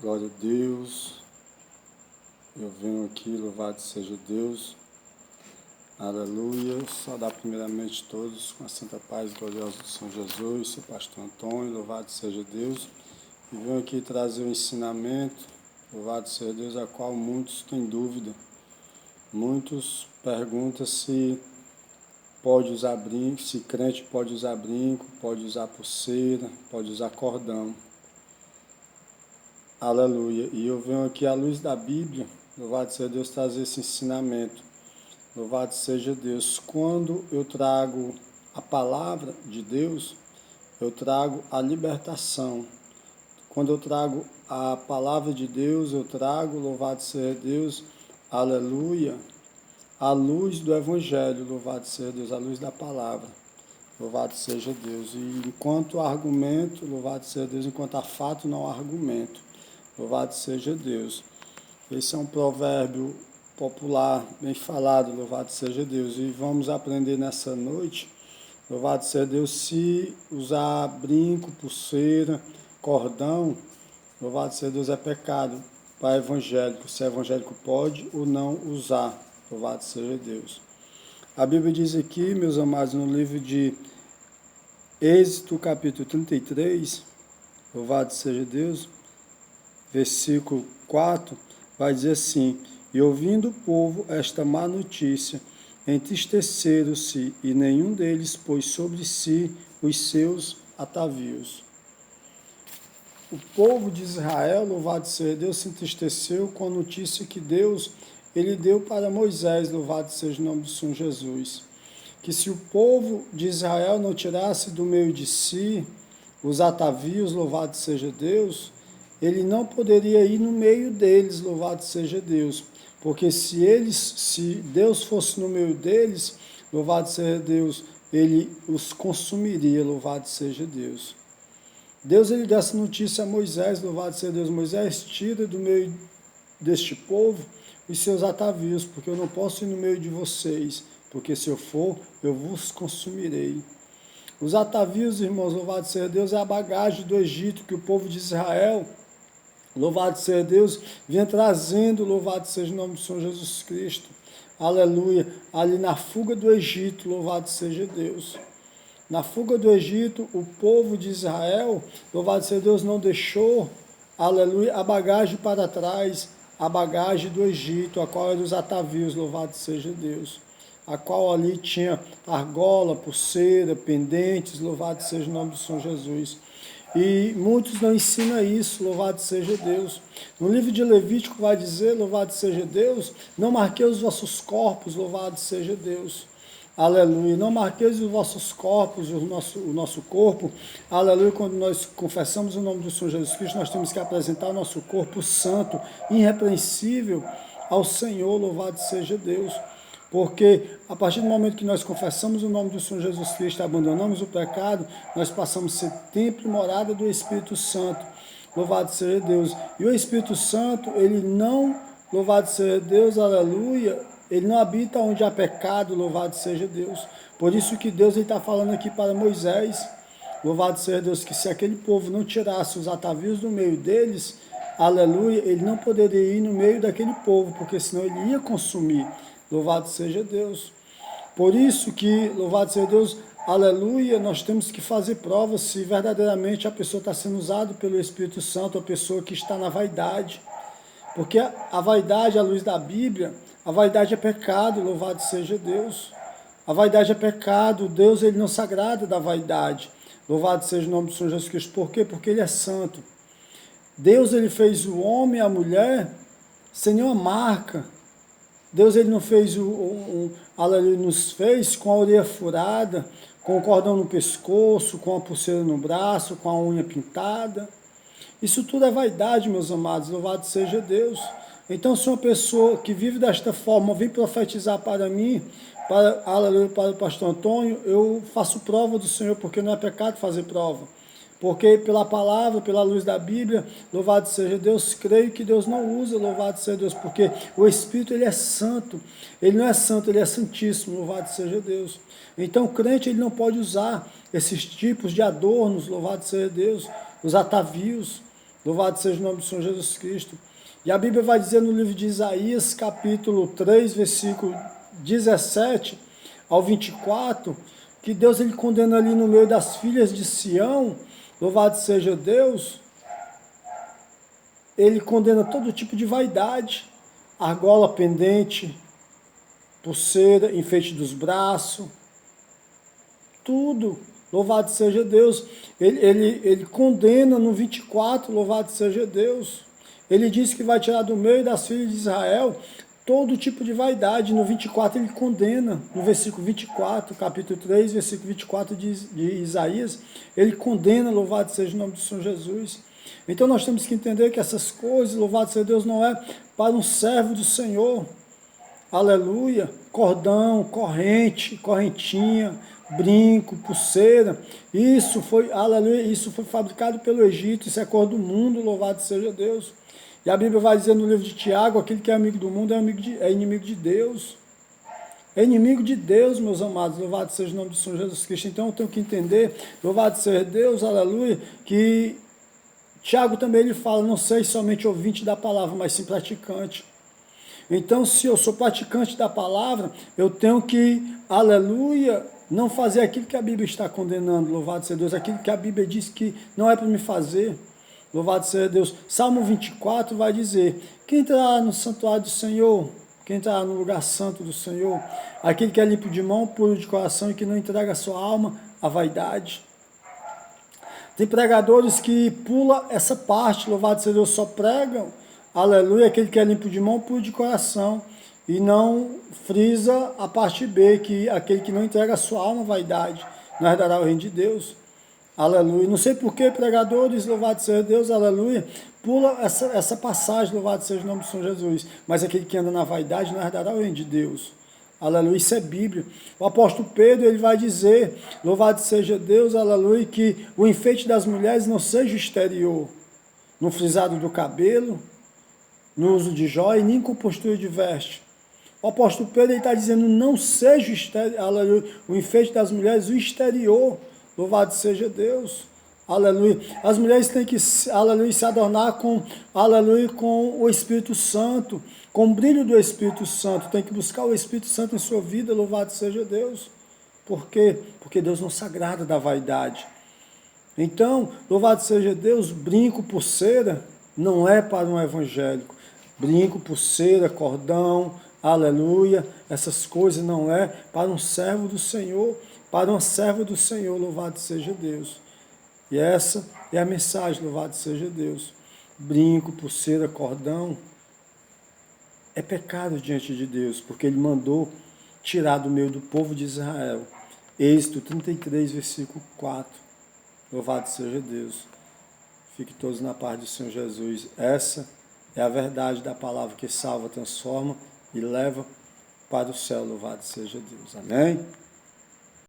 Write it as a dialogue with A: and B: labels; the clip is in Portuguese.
A: Glória a Deus. Eu venho aqui, louvado seja Deus. Aleluia. Saudar primeiramente todos com a santa paz gloriosa do São Jesus, seu pastor Antônio, louvado seja Deus. E venho aqui trazer um ensinamento, louvado seja Deus, a qual muitos têm dúvida. Muitos perguntam se pode usar brinco, se crente pode usar brinco, pode usar pulseira, pode usar cordão. Aleluia. E eu venho aqui à luz da Bíblia, louvado seja Deus, trazer esse ensinamento. Louvado seja Deus. Quando eu trago a palavra de Deus, eu trago a libertação. Quando eu trago a palavra de Deus, eu trago, louvado seja Deus, aleluia, a luz do Evangelho, louvado seja Deus, a luz da palavra. Louvado seja Deus. E enquanto argumento, louvado seja Deus, enquanto há fato, não há argumento. Louvado seja Deus. Esse é um provérbio popular, bem falado, louvado seja Deus. E vamos aprender nessa noite, louvado seja Deus, se usar brinco, pulseira, cordão, louvado seja Deus, é pecado para evangélico. Se é evangélico pode ou não usar, louvado seja Deus. A Bíblia diz aqui, meus amados, no livro de Êxodo, capítulo 33, louvado seja Deus, versículo 4, vai dizer assim: e ouvindo o povo esta má notícia, entristeceram-se, e nenhum deles pôs sobre si os seus atavios. O povo de Israel, louvado seja Deus, se entristeceu com a notícia que Deus ele deu para Moisés, louvado seja o nome do Senhor Jesus, que se o povo de Israel não tirasse do meio de si os atavios, louvado seja Deus, ele não poderia ir no meio deles, louvado seja Deus, porque se Deus fosse no meio deles, louvado seja Deus, ele os consumiria, louvado seja Deus. Deus ele deu essa notícia a Moisés, louvado seja Deus, Moisés, tira do meio deste povo os seus atavios, porque eu não posso ir no meio de vocês, porque se eu for, eu vos consumirei. Os atavios, irmãos, louvado seja Deus, é a bagagem do Egito que o povo de Israel, louvado seja Deus, vinha trazendo, louvado seja o nome do Senhor Jesus Cristo, aleluia, ali na fuga do Egito, louvado seja Deus. Na fuga do Egito, o povo de Israel, louvado seja Deus, não deixou, aleluia, a bagagem para trás, a bagagem do Egito, a qual era os atavios, louvado seja Deus. A qual ali tinha argola, pulseira, pendentes, louvado seja o nome do Senhor Jesus. E muitos não ensinam isso, louvado seja Deus. No livro de Levítico vai dizer, louvado seja Deus, não marqueis os vossos corpos, louvado seja Deus. Aleluia. Não marqueis os vossos corpos, o nosso corpo. Aleluia. Quando nós confessamos o nome do Senhor Jesus Cristo, nós temos que apresentar o nosso corpo santo, irrepreensível ao Senhor, louvado seja Deus. Porque a partir do momento que nós confessamos o nome do Senhor Jesus Cristo, abandonamos o pecado, nós passamos a ser templo e morada do Espírito Santo. Louvado seja Deus. E o Espírito Santo, ele não, louvado seja Deus, aleluia, ele não habita onde há pecado, louvado seja Deus. Por isso que Deus está falando aqui para Moisés, louvado seja Deus, que se aquele povo não tirasse os atavios do meio deles, aleluia, ele não poderia ir no meio daquele povo, porque senão ele ia consumir. Louvado seja Deus. Por isso que, louvado seja Deus, aleluia, nós temos que fazer provas se verdadeiramente a pessoa está sendo usada pelo Espírito Santo, a pessoa que está na vaidade. Porque a vaidade, à luz da Bíblia, a vaidade é pecado, louvado seja Deus. A vaidade é pecado, Deus ele não se agrada da vaidade. Louvado seja o nome do Senhor Jesus Cristo. Por quê? Porque ele é santo. Deus ele fez o homem e a mulher sem nenhuma marca. Deus ele não fez aleluia, nos fez com a orelha furada, com o cordão no pescoço, com a pulseira no braço, com a unha pintada. Isso tudo é vaidade, meus amados, louvado seja Deus. Então, se uma pessoa que vive desta forma vem profetizar para mim, aleluia, para o pastor Antônio, eu faço prova do Senhor, porque não é pecado fazer prova. Porque pela palavra, pela luz da Bíblia, louvado seja Deus, creio que Deus não usa, louvado seja Deus, porque o Espírito ele é santo, ele não é santo, ele é santíssimo, louvado seja Deus. Então o crente ele não pode usar esses tipos de adornos, louvado seja Deus, os atavios, Louvado seja o nome do Senhor Jesus Cristo. E a Bíblia vai dizer no livro de Isaías, capítulo 3, versículo 17 ao 24, que Deus ele condena ali no meio das filhas de Sião, louvado seja Deus, ele condena todo tipo de vaidade, argola pendente, pulseira, enfeite dos braços, tudo, louvado seja Deus. Ele condena no 24, louvado seja Deus. Ele diz que vai tirar do meio das filhas de Israel todo tipo de vaidade. No 24 ele condena, no versículo 24, capítulo 3, versículo 24 de Isaías, ele condena, louvado seja o nome do Senhor Jesus. Então nós temos que entender que essas coisas, louvado seja Deus, não é para um servo do Senhor. Aleluia, cordão, corrente, correntinha, brinco, pulseira, isso foi, aleluia, isso foi fabricado pelo Egito, isso é cor do mundo, louvado seja Deus. E a Bíblia vai dizer no livro de Tiago, aquele que é amigo do mundo é inimigo de Deus. É inimigo de Deus, meus amados, louvado seja o nome do Senhor Jesus Cristo. Então eu tenho que entender, louvado seja Deus, aleluia, que Tiago também ele fala, não sei somente ouvinte da palavra, mas sim praticante. Então, se eu sou praticante da palavra, eu tenho que, aleluia, não fazer aquilo que a Bíblia está condenando, louvado seja Deus, aquilo que a Bíblia diz que não é para me fazer, louvado seja Deus. Salmo 24 vai dizer, quem entrará no santuário do Senhor, quem entrará no lugar santo do Senhor, aquele que é limpo de mão, puro de coração e que não entrega a sua alma à vaidade. Tem pregadores que pulam essa parte, louvado seja Deus, só pregam, aleluia, aquele que é limpo de mão, puro de coração, e não frisa a parte B, que aquele que não entrega a sua alma à vaidade, não herdará o reino de Deus. Aleluia. Não sei por que pregadores, louvado seja Deus, aleluia, pula essa passagem, louvado seja o nome do Senhor Jesus. Mas aquele que anda na vaidade não herdará o reino de Deus. Aleluia, isso é Bíblia. O apóstolo Pedro, ele vai dizer, louvado seja Deus, aleluia, que o enfeite das mulheres não seja exterior, no frisado do cabelo, no uso de jóia, nem com postura de veste. O apóstolo Pedro está dizendo, não seja aleluia, o enfeite das mulheres, o exterior, louvado seja Deus. Aleluia. As mulheres têm que, aleluia, se adornar com, aleluia, com o Espírito Santo, com o brilho do Espírito Santo. Tem que buscar o Espírito Santo em sua vida, louvado seja Deus. Por quê? Porque Deus não se agrada da vaidade. Então, louvado seja Deus, brinco, pulseira, não é para um evangélico. Brinco, pulseira, cordão, aleluia, essas coisas não é para um servo do Senhor, para uma serva do Senhor, louvado seja Deus. E essa é a mensagem, louvado seja Deus. Brinco, pulseira, cordão, é pecado diante de Deus, porque Ele mandou tirar do meio do povo de Israel. Êxodo 33, versículo 4. Louvado seja Deus. Fique todos na paz do Senhor Jesus. Essa é a verdade da palavra que salva, transforma e leva para o céu. Louvado seja Deus. Amém?